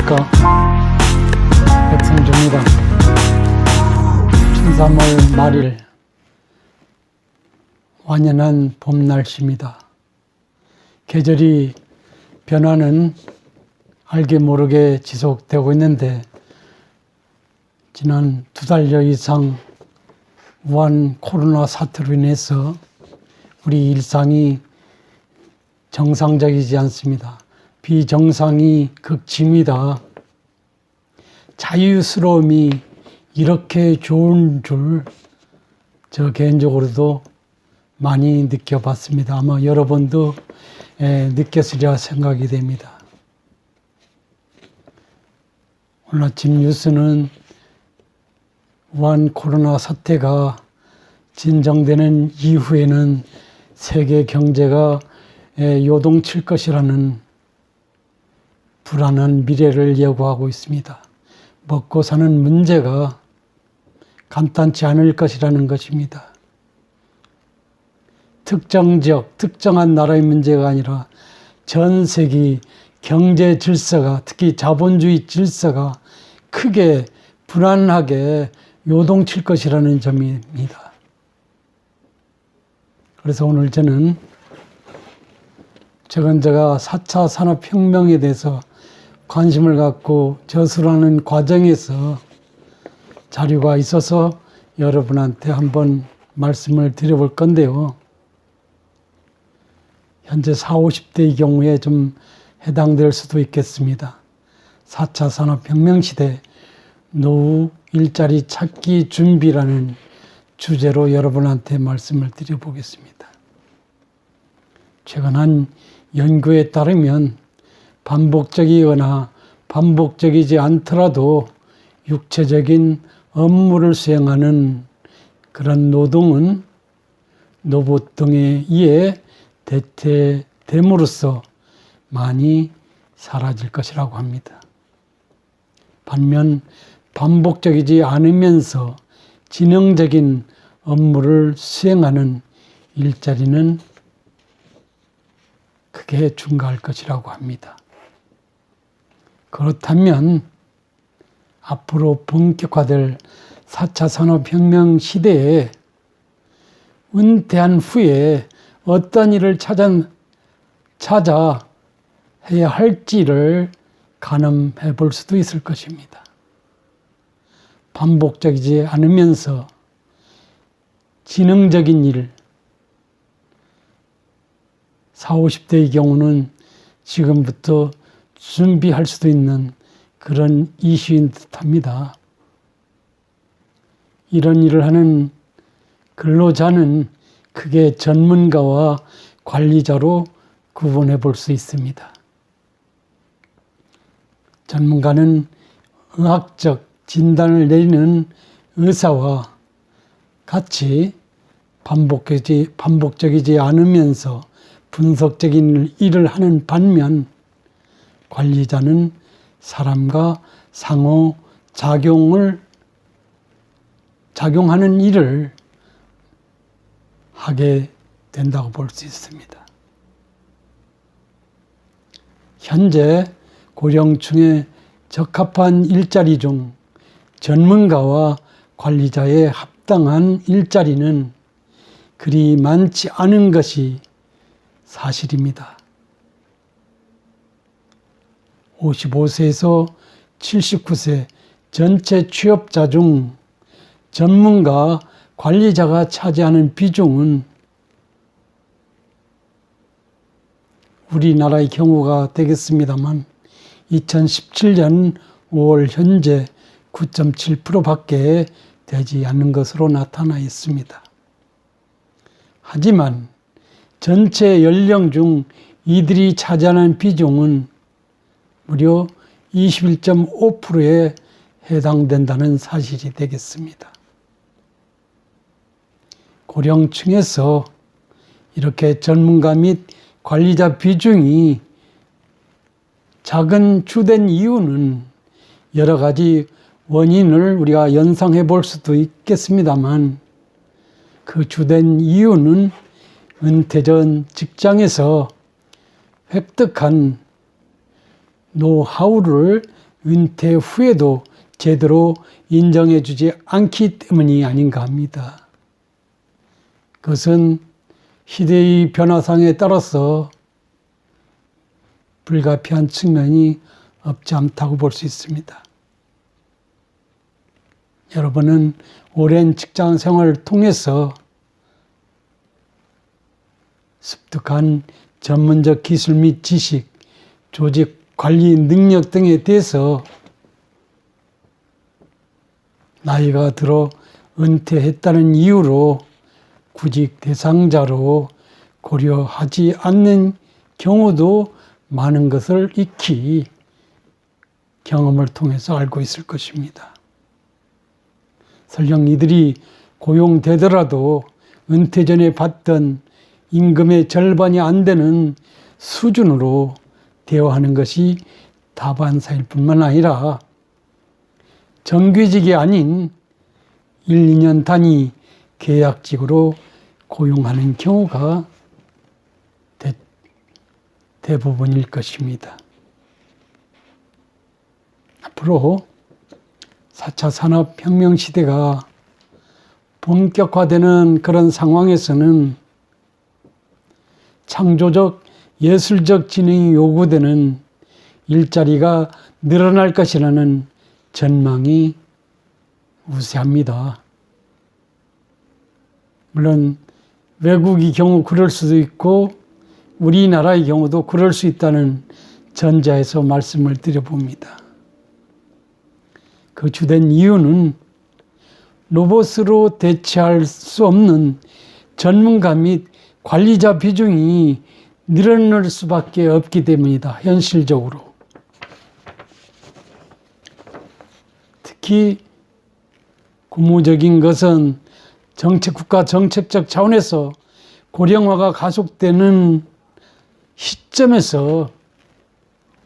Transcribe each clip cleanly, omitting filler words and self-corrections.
안녕하십니까. 백성주입니다. 춘3월 말일 완연한 봄 날씨입니다. 계절이 변화는 알게 모르게 지속되고 있는데 지난 2달여 이상 우한 코로나 사태로 인해서 우리 일상이 정상적이지 않습니다. 비정상이 극심이다. 자유스러움이 이렇게 좋은 줄 저 개인적으로도 많이 느껴봤습니다. 아마 여러분도 느꼈으리라 생각이 됩니다. 오늘 아침 뉴스는 우한 코로나 사태가 진정되는 이후에는 세계 경제가 요동칠 것이라는 불안한 미래를 예고하고 있습니다. 먹고 사는 문제가 간단치 않을 것이라는 것입니다. 특정 지역, 특정한 나라의 문제가 아니라 전 세계 경제 질서가, 특히 자본주의 질서가 크게 불안하게 요동칠 것이라는 점입니다. 그래서 오늘 저는 최근 제가 4차 산업혁명에 대해서 관심을 갖고 저술하는 과정에서 자료가 있어서 여러분한테 한번 말씀을 드려볼 건데요. 현재 40, 50대의 경우에 좀 해당될 수도 있겠습니다. 4차 산업혁명 시대 노후 일자리 찾기 준비라는 주제로 여러분한테 말씀을 드려보겠습니다. 최근 한 연구에 따르면 반복적이거나 반복적이지 않더라도 육체적인 업무를 수행하는 그런 노동은 로봇 등에 의해 대체됨으로써 많이 사라질 것이라고 합니다. 반면 반복적이지 않으면서 지능적인 업무를 수행하는 일자리는 크게 증가할 것이라고 합니다. 그렇다면 앞으로 본격화될 4차 산업혁명 시대에 은퇴한 후에 어떤 일을 찾아 해야 할지를 가늠해 볼 수도 있을 것입니다. 반복적이지 않으면서 지능적인 일, 40, 50대의 경우는 지금부터 준비할 수도 있는 그런 이슈인 듯합니다. 이런 일을 하는 근로자는 크게 전문가와 관리자로 구분해 볼 수 있습니다. 전문가는 의학적 진단을 내리는 의사와 같이 반복적이지 않으면서 분석적인 일을 하는 반면 관리자는 사람과 상호 작용하는 일을 하게 된다고 볼 수 있습니다. 현재 고령층에 적합한 일자리 중 전문가와 관리자의 합당한 일자리는 그리 많지 않은 것이 사실입니다. 55세에서 79세 전체 취업자 중 전문가, 관리자가 차지하는 비중은 우리나라의 경우가 되겠습니다만 2017년 5월 현재 9.7%밖에 되지 않는 것으로 나타나 있습니다. 하지만 전체 연령 중 이들이 차지하는 비중은 무려 21.5%에 해당된다는 사실이 되겠습니다. 고령층에서 이렇게 전문가 및 관리자 비중이 작은 주된 이유는 여러 가지 원인을 우리가 연상해 볼 수도 있겠습니다만 그 주된 이유는 은퇴 전 직장에서 획득한 노하우를 은퇴 후에도 제대로 인정해주지 않기 때문이 아닌가 합니다. 그것은 시대의 변화상에 따라서 불가피한 측면이 없지 않다고 볼 수 있습니다. 여러분은 오랜 직장 생활을 통해서 습득한 전문적 기술 및 지식, 조직 관리 능력 등에 대해서 나이가 들어 은퇴했다는 이유로 구직 대상자로 고려하지 않는 경우도 많은 것을 익히 경험을 통해서 알고 있을 것입니다. 설령 이들이 고용되더라도 은퇴 전에 받던 임금의 절반이 안 되는 수준으로 대우하는 것이 다반사일 뿐만 아니라 정규직이 아닌 1, 2년 단위 계약직으로 고용하는 경우가 대부분일 것입니다. 앞으로 4차 산업혁명 시대가 본격화되는 그런 상황에서는 창조적, 예술적 지능이 요구되는 일자리가 늘어날 것이라는 전망이 우세합니다. 물론 외국의 경우 그럴 수도 있고 우리나라의 경우도 그럴 수 있다는 전제에서 말씀을 드려봅니다. 그 주된 이유는 로봇으로 대체할 수 없는 전문가 및 관리자 비중이 늘어날 수밖에 없기 때문이다. 현실적으로. 특히 고무적인 것은 국가 정책적 차원에서 고령화가 가속되는 시점에서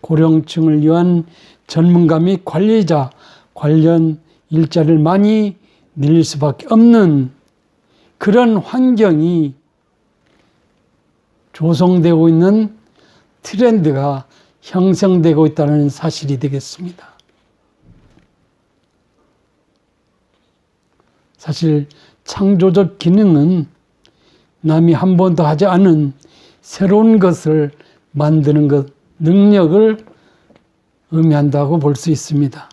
고령층을 위한 전문가 및 관리자 관련 일자리를 많이 늘릴 수밖에 없는 그런 환경이 조성되고 있는 트렌드가 형성되고 있다는 사실이 되겠습니다. 사실 창조적 기능은 남이 한 번도 하지 않은 새로운 것을 만드는 것, 능력을 의미한다고 볼 수 있습니다.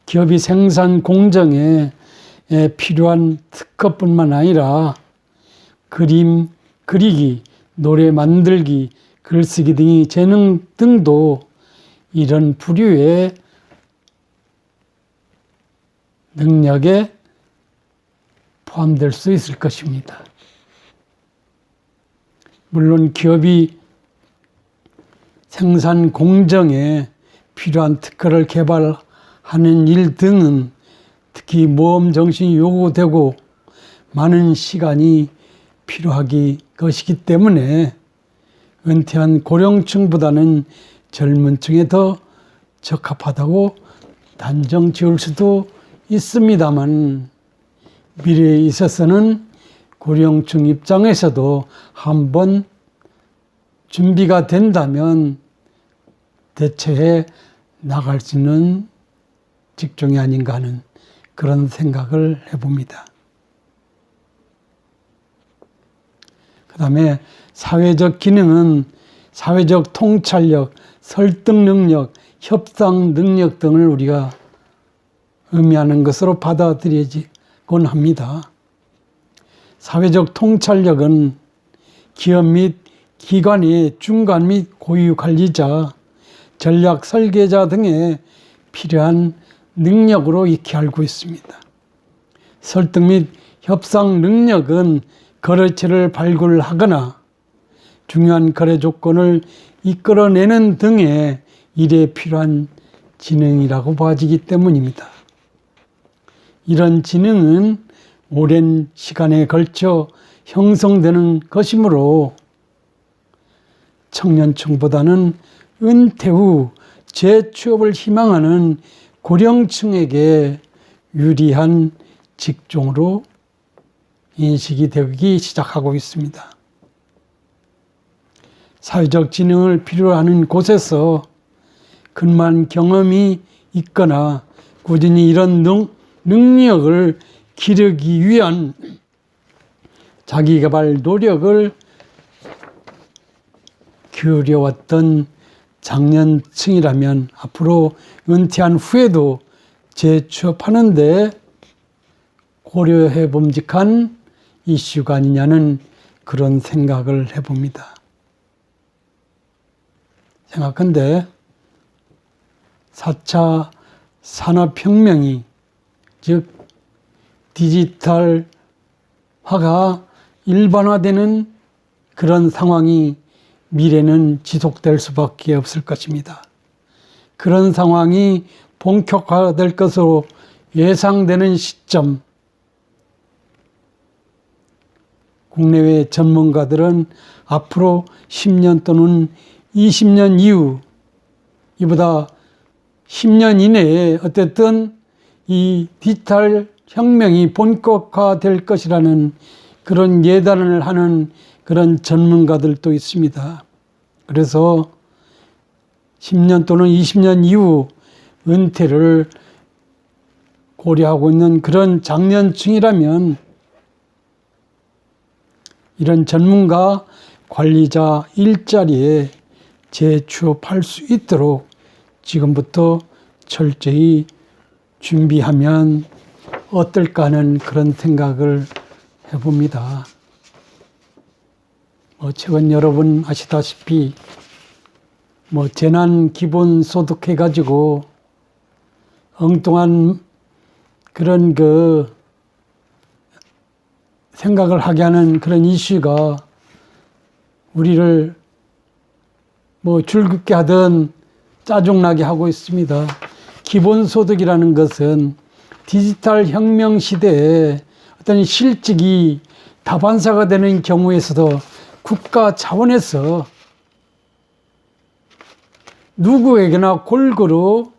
기업이 생산 공정에 필요한 특허뿐만 아니라 그림 그리기, 노래 만들기, 글쓰기 등의 재능 등도 이런 부류의 능력에 포함될 수 있을 것입니다. 물론 기업이 생산 공정에 필요한 특허를 개발하는 일 등은 특히 모험 정신이 요구되고 많은 시간이 필요하기 것이기 때문에 은퇴한 고령층보다는 젊은 층에 더 적합하다고 단정 지을 수도 있습니다만 미래에 있어서는 고령층 입장에서도 한번 준비가 된다면 대체해 나갈 수 있는 직종이 아닌가 하는 그런 생각을 해봅니다. 그 다음에 사회적 기능은 사회적 통찰력, 설득 능력, 협상 능력 등을 우리가 의미하는 것으로 받아들여지곤 합니다. 사회적 통찰력은 기업 및 기관의 중간 및 고유 관리자, 전략 설계자 등에 필요한 능력으로 익히 알고 있습니다. 설득 및 협상 능력은 거래처를 발굴하거나 중요한 거래 조건을 이끌어내는 등의 일에 필요한 지능이라고 봐지기 때문입니다. 이런 지능은 오랜 시간에 걸쳐 형성되는 것이므로 청년층보다는 은퇴 후 재취업을 희망하는 고령층에게 유리한 직종으로 인식이 되기 시작하고 있습니다. 사회적 지능을 필요로 하는 곳에서 근무한 경험이 있거나 꾸준히 이런 능력을 기르기 위한 자기개발 노력을 기울여왔던 장년층이라면 앞으로 은퇴한 후에도 재취업하는데 고려해 봄직한 이슈가 아니냐는 그런 생각을 해봅니다. 생각한데 4차 산업혁명이 즉 디지털화가 일반화되는 그런 상황이 미래는 지속될 수밖에 없을 것입니다. 그런 상황이 본격화될 것으로 예상되는 시점, 국내외 전문가들은 앞으로 10년 또는 20년 이후, 이보다 10년 이내에 어쨌든 이 디지털 혁명이 본격화될 것이라는 그런 예단을 하는 그런 전문가들도 있습니다. 그래서 10년 또는 20년 이후 은퇴를 고려하고 있는 그런 장년층이라면 이런 전문가, 관리자 일자리에 재취업할 수 있도록 지금부터 철저히 준비하면 어떨까 하는 그런 생각을 해봅니다. 최근 여러분 아시다시피 재난 기본소득 해가지고 엉뚱한 그런 생각을 하게 하는 그런 이슈가 우리를 즐겁게 하든 짜증나게 하고 있습니다. 기본소득이라는 것은 디지털 혁명 시대에 어떤 실직이 다반사가 되는 경우에서도 국가 차원에서 누구에게나 골고루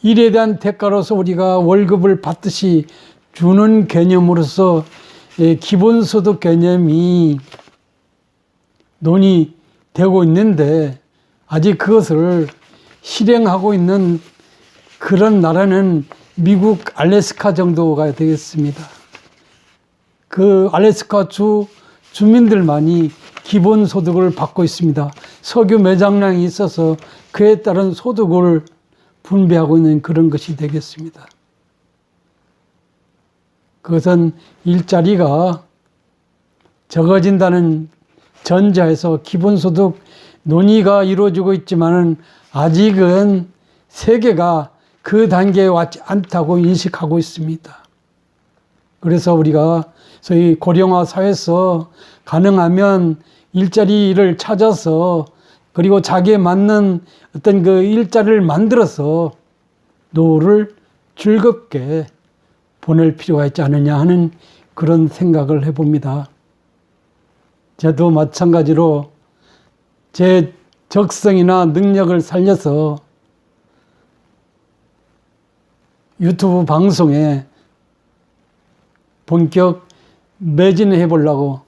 일에 대한 대가로서 우리가 월급을 받듯이 주는 개념으로서 기본소득 개념이 논의되고 있는데 아직 그것을 실행하고 있는 그런 나라는 미국 알래스카 정도가 되겠습니다. 그 알래스카 주 주민들만이 기본소득을 받고 있습니다. 석유 매장량이 있어서 그에 따른 소득을 분배하고 있는 그런 것이 되겠습니다. 그것은 일자리가 적어진다는 전제에서 기본소득 논의가 이루어지고 있지만은 아직은 세계가 그 단계에 왔지 않다고 인식하고 있습니다. 그래서 우리가 소위 고령화 사회에서 가능하면 일자리를 찾아서 그리고 자기에 맞는 어떤 그 일자리를 만들어서 노후를 즐겁게 보낼 필요가 있지 않느냐 하는 그런 생각을 해봅니다. 저도 마찬가지로 제 적성이나 능력을 살려서 유튜브 방송에 본격 매진해 보려고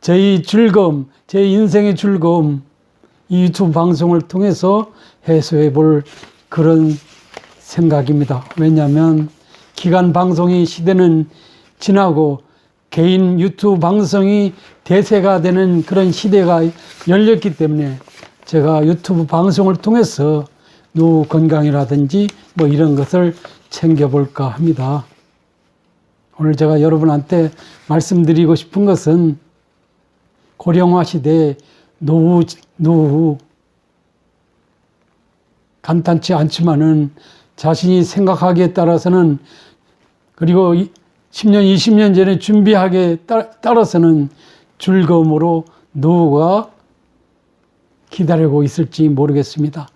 저희 즐거움, 제 인생의 즐거움 이 유튜브 방송을 통해서 해소해 볼 그런 생각입니다. 왜냐하면 기관 방송의 시대는 지나고 개인 유튜브 방송이 대세가 되는 그런 시대가 열렸기 때문에 제가 유튜브 방송을 통해서 노후 건강이라든지 이런 것을 챙겨볼까 합니다. 오늘 제가 여러분한테 말씀드리고 싶은 것은 고령화 시대에 노후 간단치 않지만은 자신이 생각하기에 따라서는 그리고 10년, 20년 전에 준비하기에 따라서는 즐거움으로 노후가 기다리고 있을지 모르겠습니다.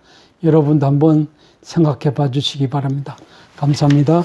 여러분도 한번 생각해 봐 주시기 바랍니다. 감사합니다.